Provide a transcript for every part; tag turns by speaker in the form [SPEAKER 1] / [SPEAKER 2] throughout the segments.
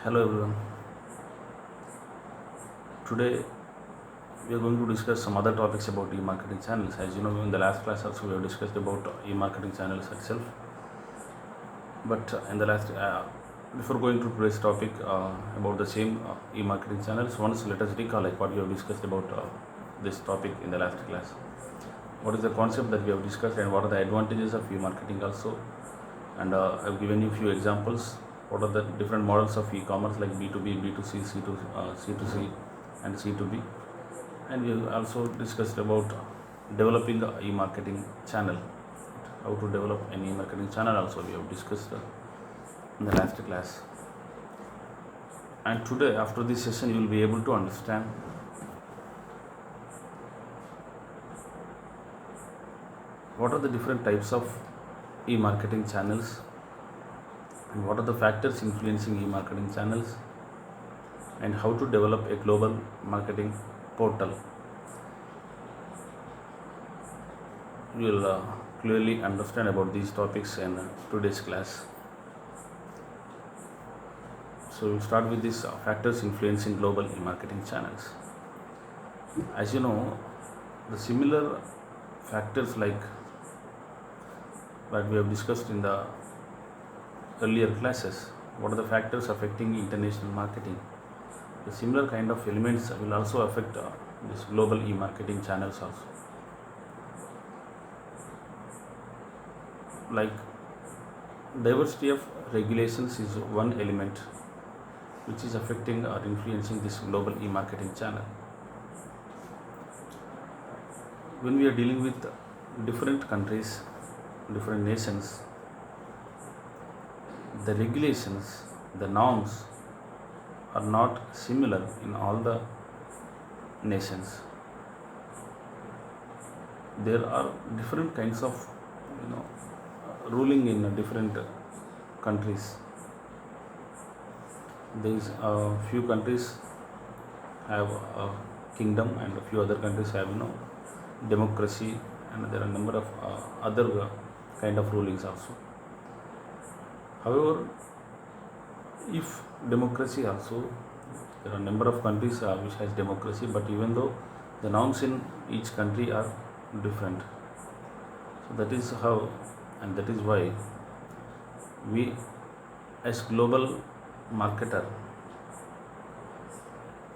[SPEAKER 1] Hello everyone. Today we are going to discuss some other topics about e-marketing channels. As you know, in the last class also we have discussed about e-marketing channels itself. But in the last, before going to today's topic about the same e-marketing channels, once let us recall like what we have discussed about this topic in the last class. What is the concept that we have discussed and what are the advantages of e-marketing also? And I've given you a few examples. What are the different models of e-commerce like B2B, B2C, C2C, and C2B? And we also discussed about developing the e-marketing channel. How to develop an e-marketing channel also we have discussed in the last class. And today, after this session, you will be able to understand what are the different types of e-marketing channels and what are the factors influencing e-marketing channels and how to develop a global marketing portal. You will clearly understand about these topics in today's class. So we'll start with these factors influencing global e-marketing channels. As you know, the similar factors like that we have discussed in the earlier classes, what are the factors affecting international marketing? The similar kind of elements will also affect this global e-marketing channels also. Like diversity of regulations is one element which is affecting or influencing this global e-marketing channel. When we are dealing with different countries, different nations, the regulations, the norms are not similar in all the nations. There are different kinds of ruling in different countries. These few countries have a kingdom and a few other countries have democracy, and there are a number of other kind of rulings also. However, if democracy also, there are a number of countries which has democracy, but even though the norms in each country are different, so that is how, and that is why we as global marketer,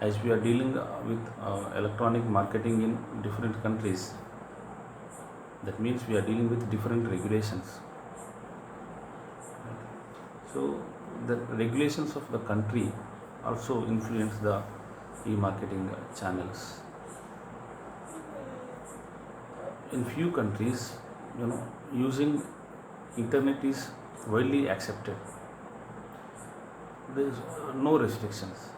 [SPEAKER 1] as we are dealing with electronic marketing in different countries, that means we are dealing with different regulations. So the regulations of the country also influence the e-marketing channels. In few countries, using internet is widely accepted. There is no restrictions.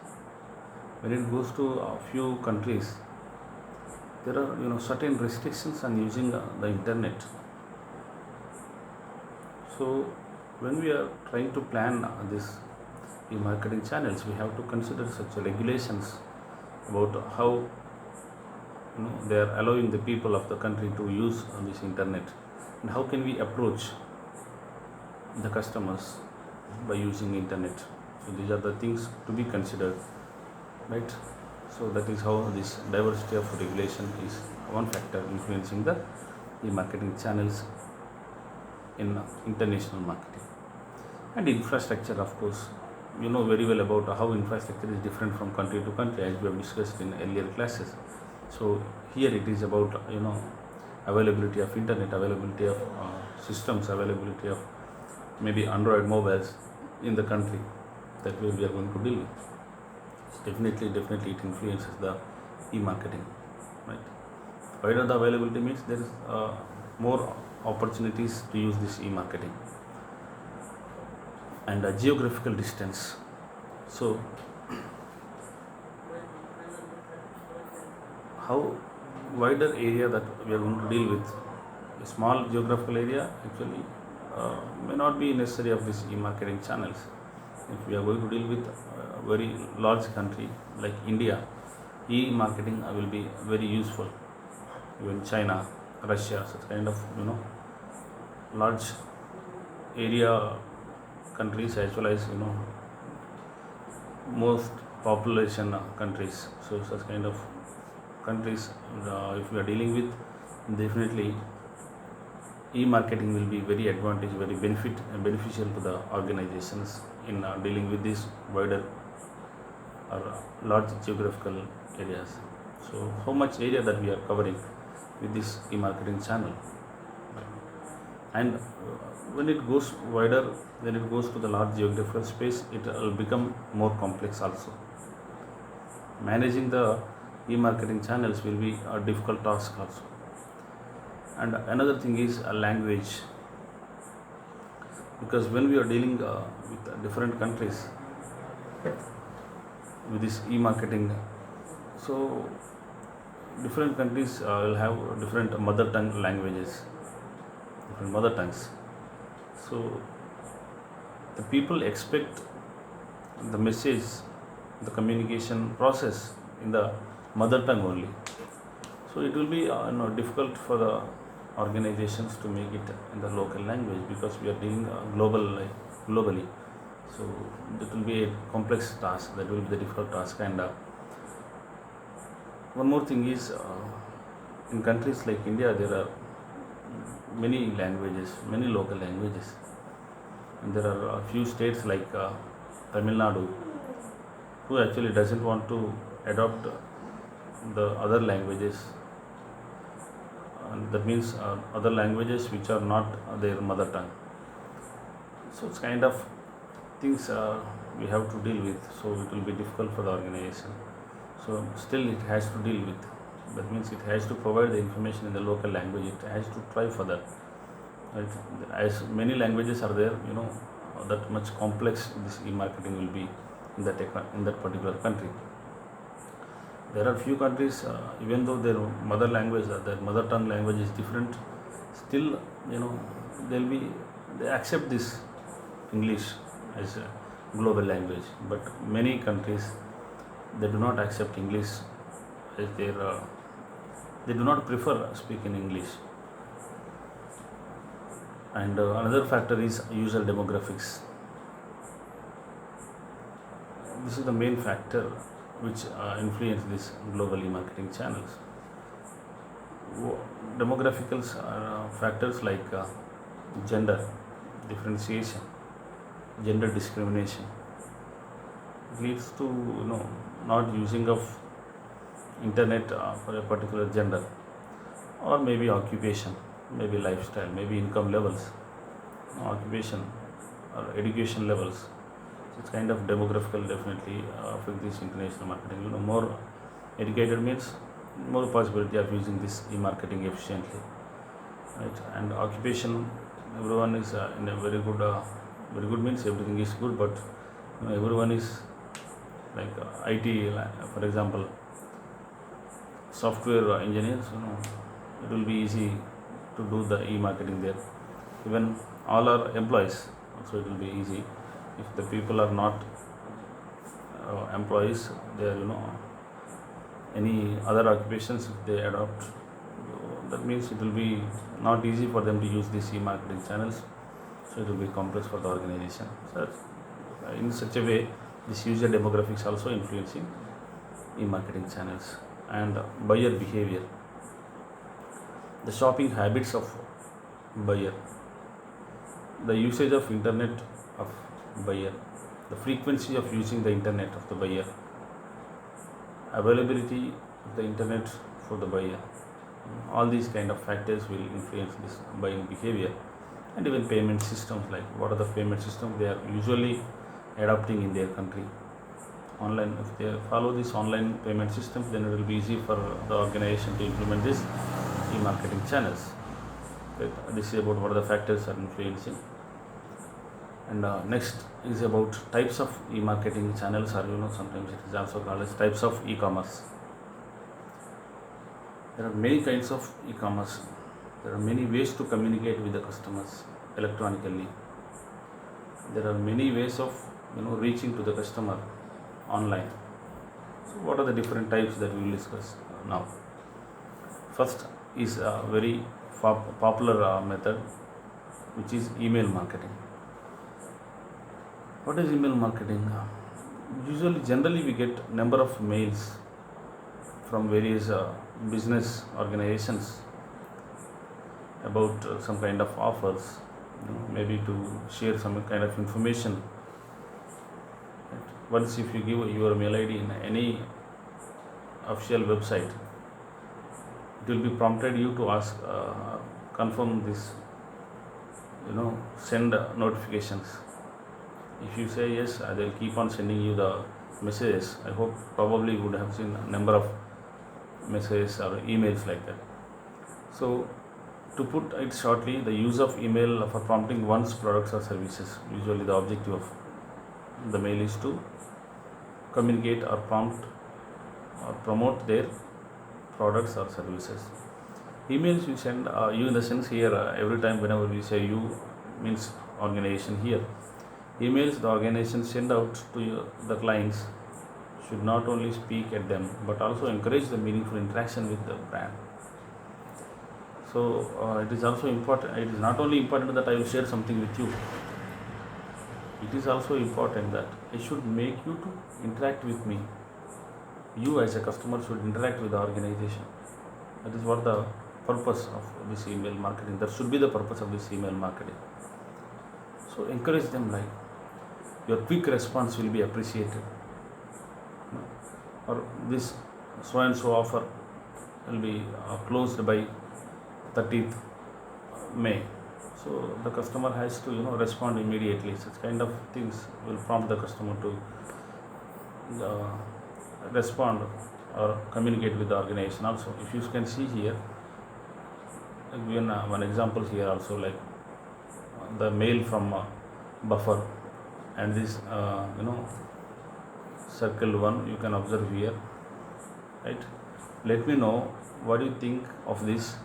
[SPEAKER 1] When it goes to a few countries, there are certain restrictions on using the internet. So when we are trying to plan this e-marketing channels, we have to consider such regulations about how they are allowing the people of the country to use this internet, and how can we approach the customers by using internet. So these are the things to be considered, right? So that is how this diversity of regulation is one factor influencing the e-marketing channels in international marketing. And infrastructure, of course, you know very well about how infrastructure is different from country to country, as we have discussed in earlier classes. So here it is about availability of internet, availability of systems, availability of maybe Android mobiles in the country that way we are going to deal with. Definitely it influences the e-marketing, right? Wider the availability means there is more opportunities to use this e-marketing. And geographical distance. So how wider area that we are going to deal with, a small geographical area actually may not be necessary of this e-marketing channels. If we are going to deal with a very large country like India, e-marketing will be very useful. Even China, Russia, such kind of large area countries, as well as most population countries. So such kind of countries, if we are dealing with, definitely e-marketing will be very advantage, very beneficial to the organizations in dealing with these wider or large geographical areas. So how much area that we are covering with this e-marketing channel, and when it goes wider, when it goes to the large geographical space, it will become more complex also. Managing the e-marketing channels will be a difficult task also. And another thing is a language, because when we are dealing with different countries with this e-marketing, so different countries will have different mother tongue languages, different mother tongues. So the people expect the message, the communication process in the mother tongue only. So it will be difficult for the organizations to make it in the local language, because we are dealing globally. So it will be a complex task. That will be the difficult task. And one more thing is, in countries like India, there are many languages, many local languages, and there are a few states like Tamil Nadu, who actually doesn't want to adopt the other languages, and that means other languages which are not their mother tongue. So it's kind of things we have to deal with. So it will be difficult for the organization. So still it has to deal with. That means it has to provide the information in the local language. It has to try for that. Right? As many languages are there, that much complex this e-marketing will be in that particular country. There are few countries, even though their mother language, their mother tongue language is different, still they accept this English as a global language. But many countries, they do not accept English as their. They do not prefer speaking English. And another factor is user demographics. This is the main factor which influence these global e-marketing channels. Demographical factors like gender differentiation, gender discrimination, it leads to not using of internet for a particular gender, or maybe occupation, maybe lifestyle, maybe income levels, occupation or education levels. It's kind of demographical definitely affect this international marketing. More educated means more possibility of using this e-marketing efficiently, right? And occupation, everyone is in a very good means everything is good, but everyone is like IT, for example, software engineers. It will be easy to do the e-marketing there. Even all our employees, so it will be easy. If the people are not employees, they are any other occupations, if they adopt, that means it will be not easy for them to use these e-marketing channels. So it will be complex for the organization. So in such a way, this user demographics also influencing e-marketing channels. And buyer behavior, the shopping habits of buyer, the usage of internet of buyer, the frequency of using the internet of the buyer, availability of the internet for the buyer. All these kind of factors will influence this buying behavior. And even payment systems, like what are the payment systems they are usually adopting in their country. Online, if they follow this online payment systems, then it will be easy for the organization to implement this e-marketing channels. Right? This is about what are the factors are influencing. And next is about types of e-marketing channels, or sometimes it is also called as types of e-commerce. There are many kinds of e-commerce. There are many ways to communicate with the customers electronically. There are many ways of reaching to the customer online. So what are the different types that we will discuss now? First is a very popular method, which is email marketing. What is email marketing? Generally we get number of mails from various business organizations about some kind of offers, maybe to share some kind of information. Once if you give your mail ID in any official website, it will be prompted you to ask, confirm this, send notifications. If you say yes, they'll keep on sending you the messages. I hope probably you would have seen a number of messages or emails like that. So to put it shortly, the use of email for prompting one's products or services. Usually the objective of the mail is to communicate or prompt or promote their products or services. Emails we send, you in the sense here, every time whenever we say you means organization here. Emails the organization send out to the clients should not only speak at them but also encourage the meaningful interaction with the brand. So it is also important, it is not only important that I will share something with you, it is also important that I should make you to interact with me. You as a customer should interact with the organization. That is what the purpose of this email marketing, that should be the purpose of this email marketing. So encourage them, like your quick response will be appreciated, or this so and so offer will be closed by 30th May. So the customer has to respond immediately. Such kind of things will prompt the customer to respond or communicate with the organization also. If you can see here, given one example here also, like the mail from Buffer, and this circle one you can observe here, right? Let me know what do you think of this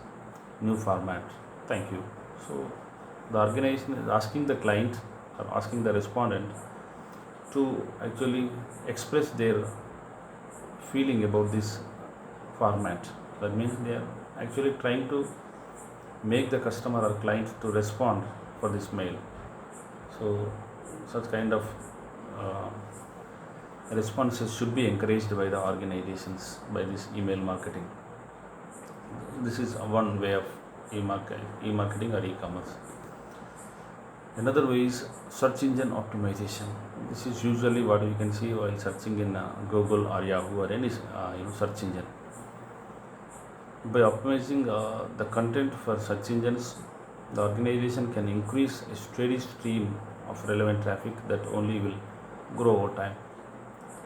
[SPEAKER 1] new format. Thank you. So the organization is asking the client or asking the respondent to actually express their feeling about this format. That means they are actually trying to make the customer or client to respond for this mail. So such kind of responses should be encouraged by the organizations by this email marketing. This is one way of e-marketing or e-commerce. Another way is search engine optimization. This is usually what you can see while searching in Google or Yahoo or any search engine. By optimizing the content for search engines, the organization can increase a steady stream of relevant traffic that only will grow over time.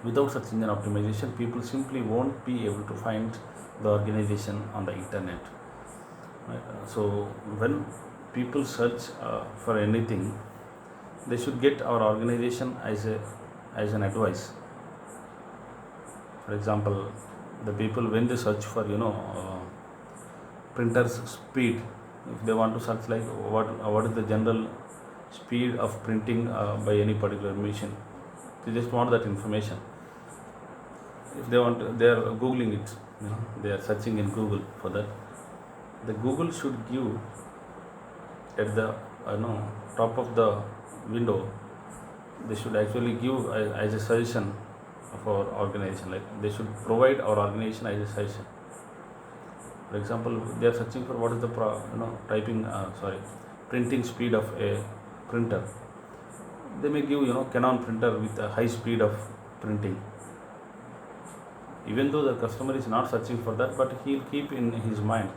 [SPEAKER 1] Without search engine optimization, people simply won't be able to find the organization on the internet. So when people search for anything, they should get our organization as an advice. For example, the people when they search for printer's speed, if they want to search like what is the general speed of printing by any particular machine, they just want that information. If they want, they are googling it, they are searching in Google for that. The Google should give at the top of the window, they should actually give as a suggestion of our organization, like they should provide our organization as a suggestion. For example, they are searching for what is the printing speed of a printer. They may give Canon printer with a high speed of printing. Even though the customer is not searching for that, but he'll keep in his mind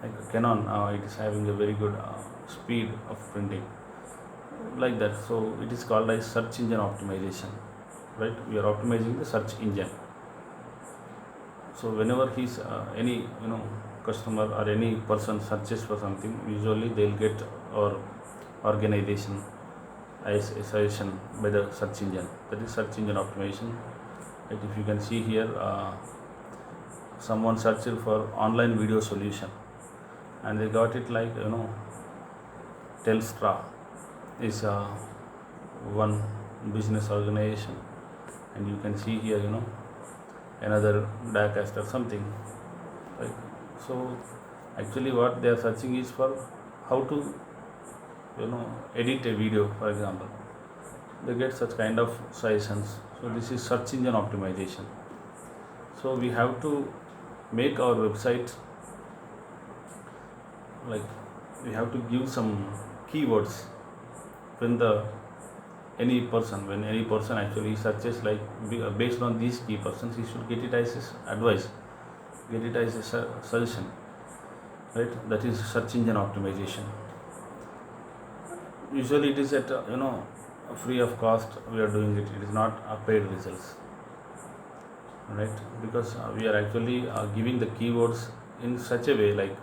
[SPEAKER 1] like Canon, it is having a very good speed of printing, like that. So it is called as search engine optimization, right? We are optimizing the search engine. So whenever he's any customer or any person searches for something, usually they'll get our organization as a suggestion by the search engine. That is search engine optimization. Right? If you can see here, someone searched for online video solution and they got it like Telstra is one business organization, and you can see here another Diacast or something, right? So actually what they are searching is for how to edit a video, for example. they get such kind of suggestions. So this is search engine optimization. So we have to make our website, like we have to give some keywords. When the when any person actually searches, like based on these key persons, he should get it as his advice, get it as a suggestion, right? That is search engine optimization. Usually it is at free of cost we are doing it. It is not a paid results, right? Because we are actually giving the keywords in such a way, like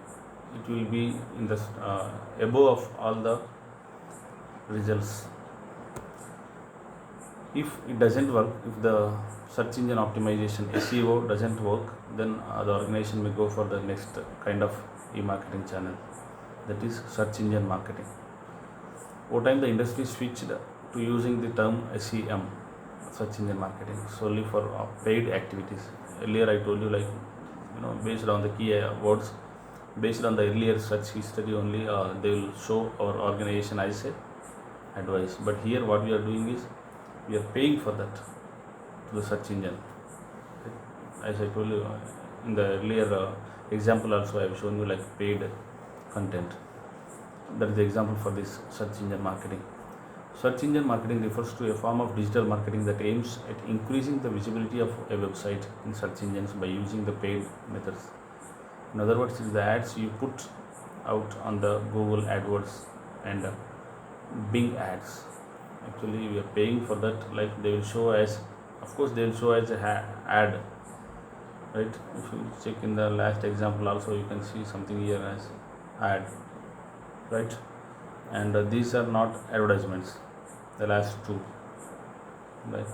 [SPEAKER 1] it will be in the above of all the results. If it doesn't work, if the search engine optimization SEO doesn't work, then the organization may go for the next kind of e-marketing channel, that is search engine marketing. Over time the industry switched to using the term SEM, search engine marketing, solely for paid activities. Earlier I told you, like based on the key words, based on the earlier search history only, they will show our organization as a advice. But here what we are doing is we are paying for that to the search engine. As I told you in the earlier example also, I have shown you like paid content. That is the example for this search engine marketing. Search engine marketing refers to a form of digital marketing that aims at increasing the visibility of a website in search engines by using the paid methods. In other words, it is the ads you put out on the Google AdWords and Bing ads. Actually we are paying for that. Like they will show as, of course they will show as a ad, right? If you check in the last example also, you can see something here as ad, right? And these are not advertisements, the last two, right?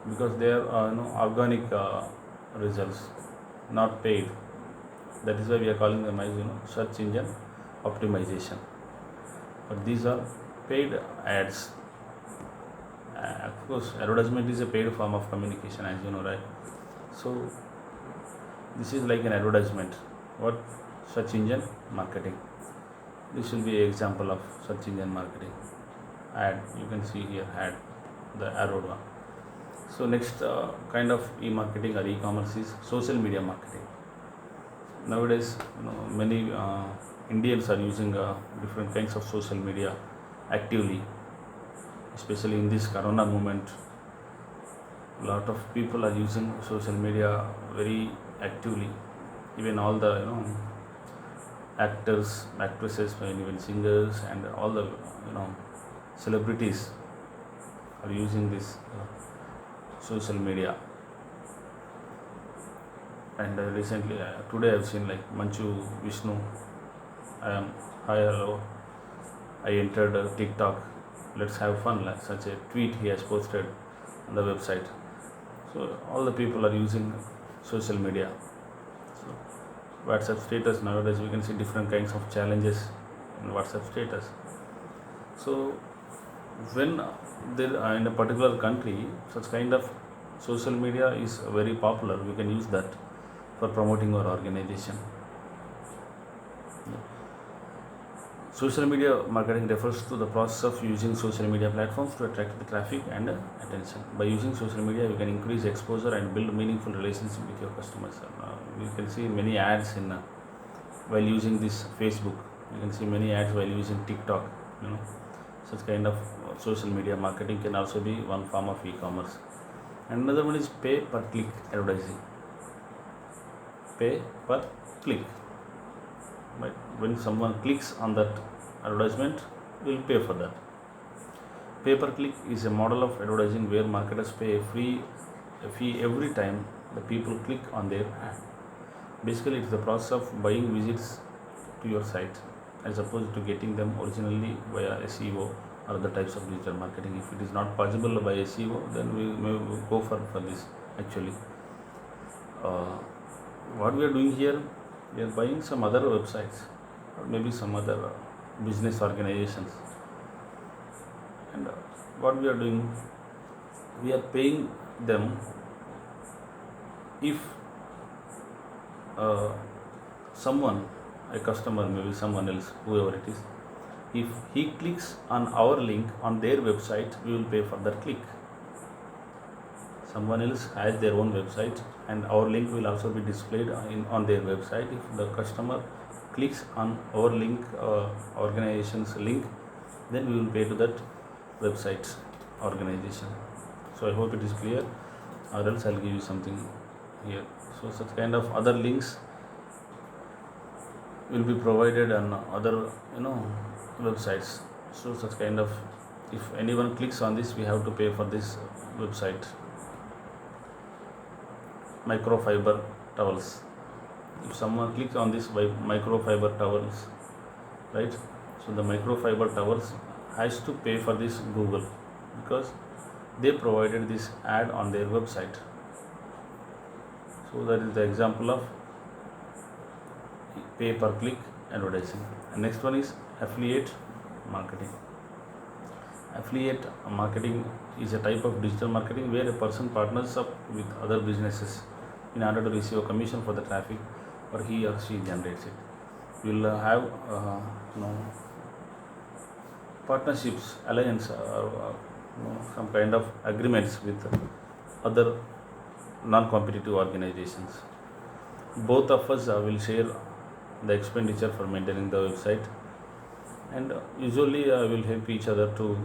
[SPEAKER 1] Because they are organic results, not paid. That is why we are calling them as search engine optimization. But these are paid ads. Of course advertisement is a paid form of communication, as you know, right? So this is like an advertisement. What? Search engine marketing. This will be an example of search engine marketing. Ad, you can see here ad, the arrowed one. So next kind of e-marketing or e-commerce is social media marketing. Nowadays many Indians are using different kinds of social media actively, especially in this corona moment. A lot of people are using social media very actively. Even all the actors, actresses, and even singers, and all the celebrities are using this social media. And recently today I have seen like Manchu Vishnu, hi hello, I entered TikTok, let's have fun, like such a tweet he has posted on the website. So all the people are using social media. So WhatsApp status, nowadays we can see different kinds of challenges in WhatsApp status. So when there are in a particular country such kind of social media is very popular, we can use that for promoting our organization. Social media marketing refers to the process of using social media platforms to attract the traffic and attention. By using social media, you can increase exposure and build meaningful relationship with your customers. You can see many ads in while using this Facebook. You can see many ads while using TikTok. Such kind of social media marketing can also be one form of e-commerce. And another one is pay per click advertising. Pay per click. Right? When someone clicks on that advertisement, we will pay for that. Pay per click is a model of advertising where marketers pay a fee every time the people click on their ad. Basically, it is the process of buying visits to your site as opposed to getting them originally via SEO or other types of digital marketing. If it is not possible by SEO, then we may go for this. Actually, what we are doing here, we are buying some other websites or maybe some other business organizations, and what we are doing, we are paying them if someone, a customer, maybe someone else, whoever it is, If he clicks on our link on their website, we will pay for that click. Someone else has their own website and our link will also be displayed on their website. If the customer clicks on our link, organization's link, then we will pay to that website organization. So I hope it is clear, or else I'll give you something here. So such kind of other links will be provided on other websites. So such kind of, if anyone clicks on this, we have to pay for this website. Microfiber towels, if someone clicks on this by microfiber towels, right, so the microfiber towels has to pay for this Google, because they provided this ad on their website. So that is the example of pay per click advertising. And next one is affiliate marketing. Affiliate marketing is a type of digital marketing where a person partners up with other businesses in order to receive a commission for the traffic or he or she generates it. We will have partnerships, alliance, or some kind of agreements with other non-competitive organizations. Both of us will share the expenditure for maintaining the website, and usually will help each other to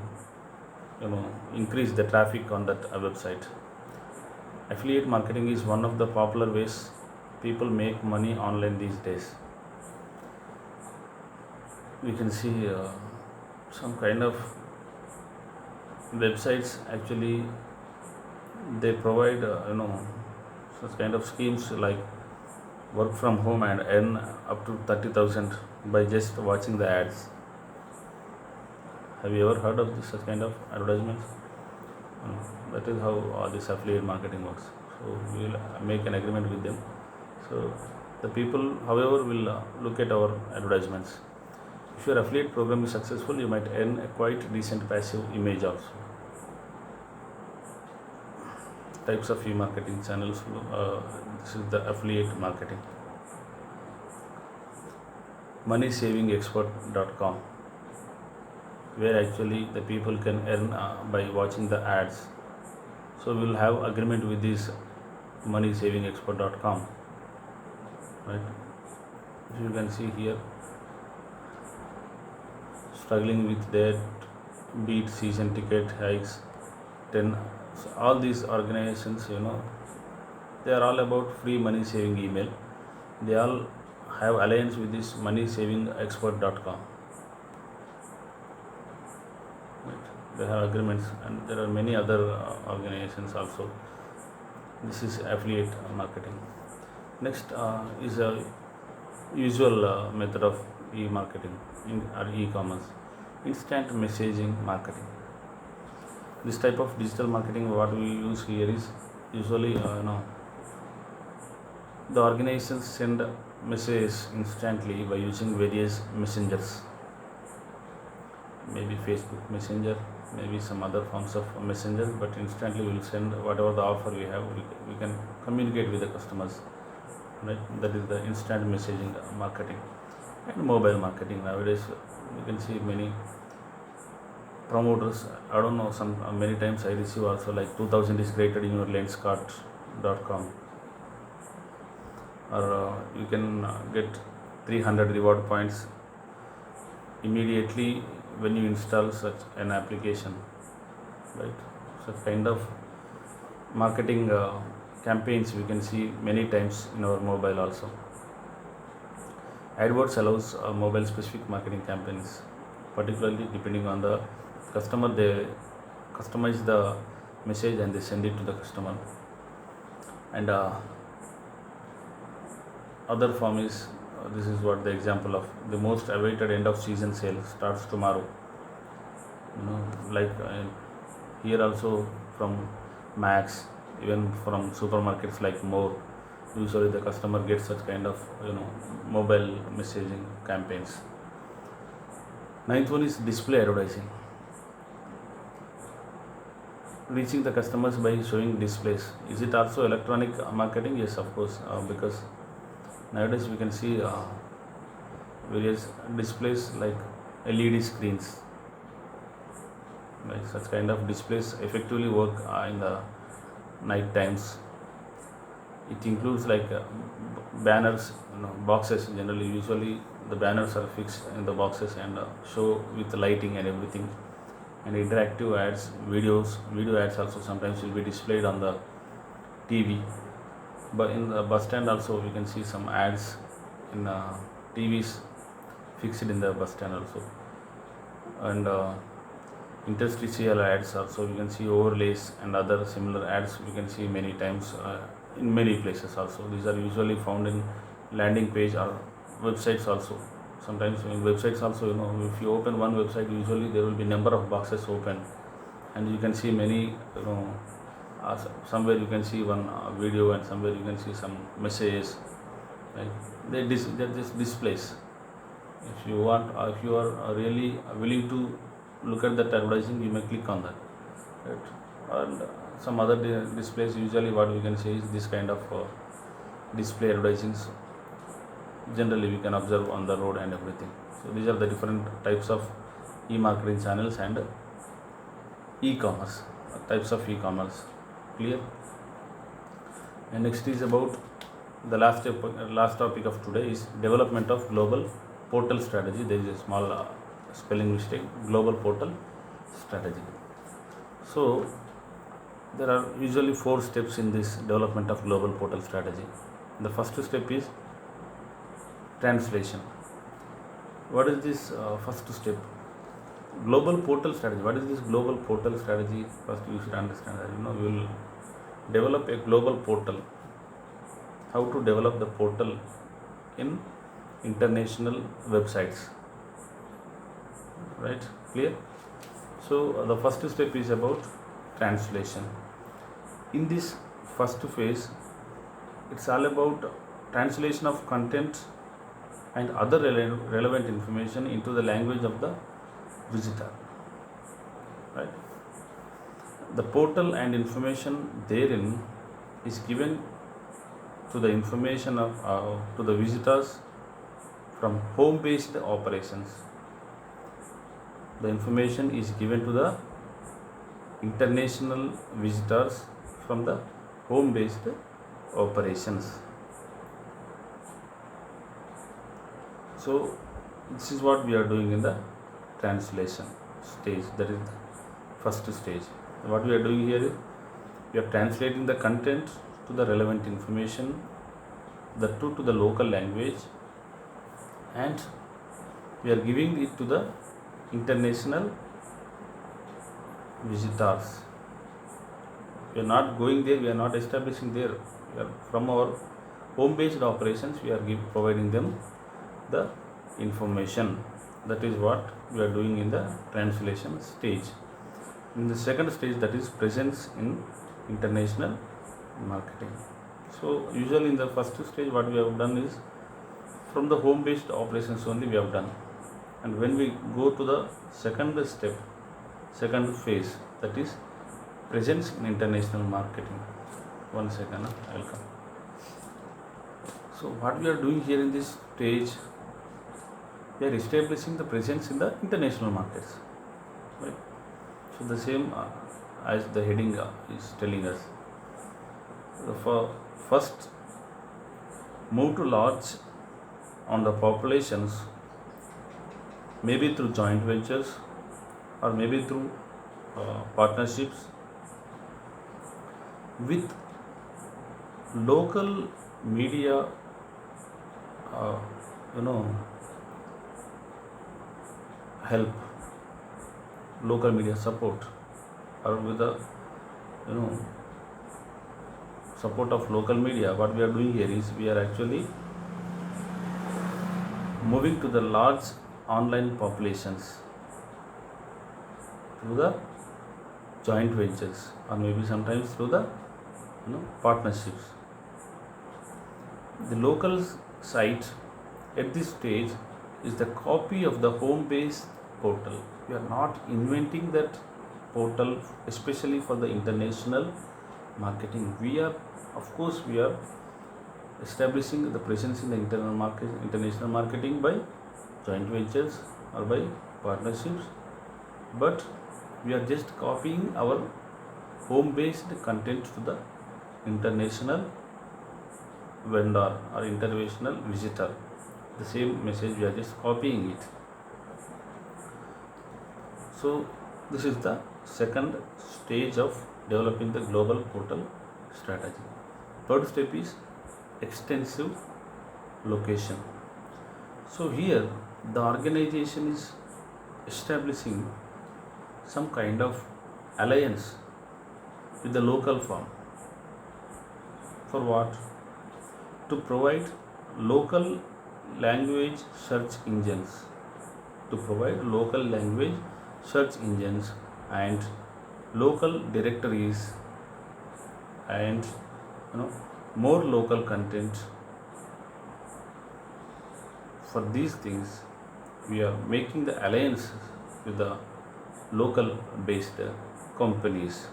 [SPEAKER 1] increase the traffic on that website. Affiliate marketing is one of the popular ways people make money online these days. We can see some kind of websites, actually they provide such kind of schemes like work from home and earn up to 30,000 by just watching the ads. Have you ever heard of such kind of advertisements? That is how this affiliate marketing works. So we will make an agreement with them. So the people, however, will look at our advertisements. If your affiliate program is successful, you might earn a quite decent passive image also. Types of e-marketing channels. This is the affiliate marketing. MoneySavingExpert.com, where actually the people can earn by watching the ads. So we will have agreement with this MoneySavingExpert.com, right? You can see here, struggling with debt, beat season ticket hikes, 10. So all these organizations, they are all about free money saving email. They all have alliance with this MoneySavingExpert.com. They have agreements, and there are many other organizations also. This is affiliate marketing. Next is a usual method of e-marketing or e-commerce, instant messaging marketing. This type of digital marketing, what we use here is usually the organizations send messages instantly by using various messengers, maybe Facebook Messenger, maybe some other forms of messenger, but instantly we will send whatever the offer we have, we can communicate with the customers, right? That is the instant messaging marketing. And mobile marketing, nowadays you can see many promoters, I don't know, many times I receive also like 2000 is created in your Lenskart.com, or you can get 300 reward points immediately when you install such an application, right? Such kind of marketing campaigns we can see many times in our mobile also. AdWords allows mobile specific marketing campaigns, particularly depending on the customer. They customize the message and they send it to the customer. And other form is, this is what the example of the most awaited end of season sale starts tomorrow. Like here also from Max, even from supermarkets like More, usually the customer gets such kind of mobile messaging campaigns. Ninth one is display advertising. Reaching the customers by showing displays. Is it also electronic marketing? Yes, of course, because nowadays we can see various displays like LED screens. Like such kind of displays effectively work in the night times. It includes like banners, boxes. Generally, usually the banners are fixed in the boxes and show with lighting and everything. And interactive ads, video ads also sometimes will be displayed on the TV. But in the bus stand also we can see some ads in TVs fixed in the bus stand also. And interstitial ads also we can see, overlays and other similar ads we can see many times in many places also. These are usually found in landing page or websites also. Sometimes in websites also, if you open one website, usually there will be number of boxes open and you can see many, somewhere you can see one video and somewhere you can see some messages, right? They just displays. If you want, if you are really willing to look at that advertising, you may click on that, right? And some other displays, usually what we can see is this kind of display advertisings generally we can observe on the road and everything. So these are the different types of e-marketing channels and e-commerce, types of e-commerce. Clear? And next is about the last topic of today is development of global portal strategy. There is a small spelling mistake, global portal strategy. So there are usually 4 steps in this development of global portal strategy. The first step is translation. What is this first step? Global portal strategy. What is this global portal strategy? First you should understand that we will develop a global portal. How to develop the portal in international websites, right? Clear? So the first step is about translation. In this first phase, it's all about translation of content and other relevant information into the language of the visitor, right? The portal and information therein is given to the information of to the visitors from home-based operations. The information is given to the international visitors from the home-based operations. So this is what we are doing in the translation stage. That is the first stage. What we are doing here is we are translating the content to the relevant information, the two to the local language, and we are giving it to the international visitors. We are not going there, we are not establishing there. We are from our home-based operations, we are providing them the information. That is what we are doing in the translation stage. In the second stage, that is presence in international marketing. So usually in the first stage, what we have done is from the home-based operations only we have done. And when we go to the second step, second phase, that is presence in international marketing. One second, I will come. So what we are doing here in this stage, we are establishing the presence in the international markets, right? So the same as the heading is telling us. For first, move to large on the populations, maybe through joint ventures or maybe through partnerships with local media, help, local media support, or with the support of local media. What we are doing here is we are actually moving to the large online populations through the joint ventures or maybe sometimes through the partnerships. The local site at this stage is the copy of the home-based portal. We are not inventing that portal especially for the international marketing. We are establishing the presence in the international marketing by joint ventures or by partnerships, but we are just copying our home based content to the international vendor or international visitor. The same message we are just copying it. So this is the second stage of developing the global portal strategy. Third step is extensive location. So here the organization is establishing some kind of alliance with the local firm. For what? To provide local language search engines. To provide local language search engines and local directories and more local content. For these things we are making the alliance with the local based companies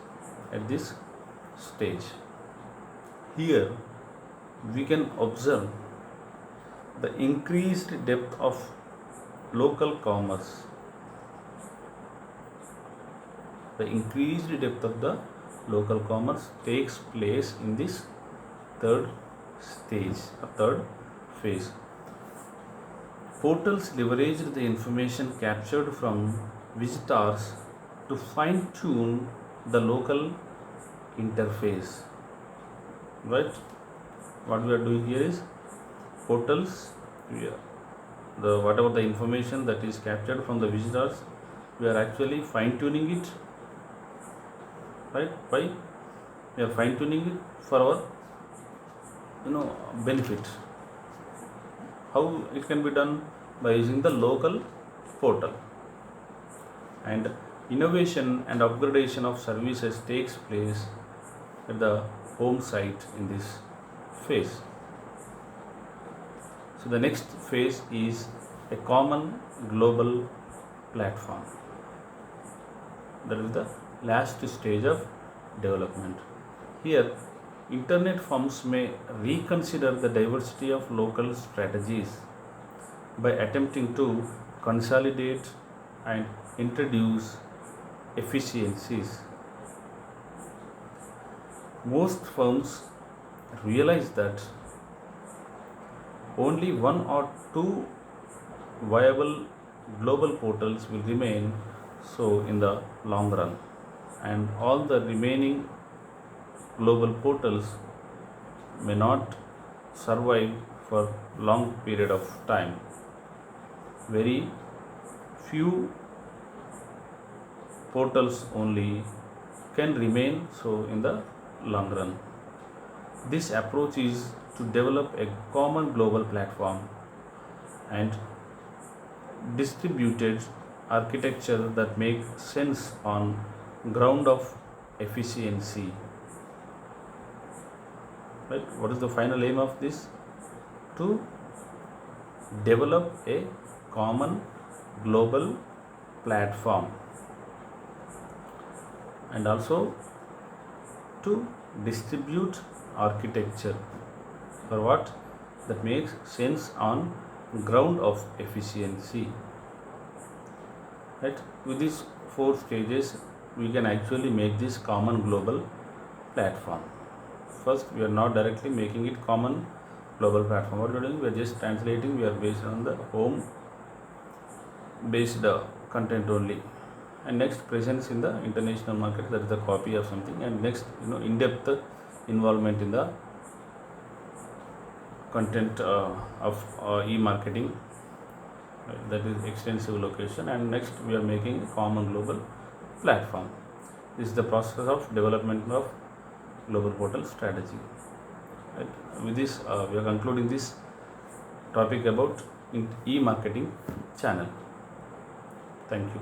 [SPEAKER 1] at this stage. Here we can observe the increased depth of local commerce. The increased depth of the local commerce takes place in this third stage, or third phase. Portals leverage the information captured from visitors to fine tune the local interface. Right? What we are doing here is portals, whatever the information that is captured from the visitors, we are actually fine tuning it. Right? Why? We are fine tuning it for our benefit. How it can be done? By using the local portal. And innovation and upgradation of services takes place at the home site in this phase. So the next phase is a common global platform. That is the last stage of development. Here, internet firms may reconsider the diversity of local strategies by attempting to consolidate and introduce efficiencies. Most firms realize that only one or two viable global portals will remain so in the long run, and all the remaining global portals may not survive for long period of time. Very few portals only can remain so in the long run. This approach is to develop a common global platform and distributed architecture that makes sense on ground of efficiency. Right? What is the final aim of this? To develop a common global platform and also to distribute architecture for what? That makes sense on ground of efficiency. Right? With these 4 stages we can actually make this common global platform. First, we are not directly making it common global platform. What we are doing? We are just translating. We are based on the home based content only. And next, presence in the international market, that is the copy of something. And next, in-depth involvement in the content of e-marketing, that is extensive location. And next, we are making a common global platform. This is the process of development of global portal strategy. Right? With this, we are concluding this topic about e-marketing channel. Thank you.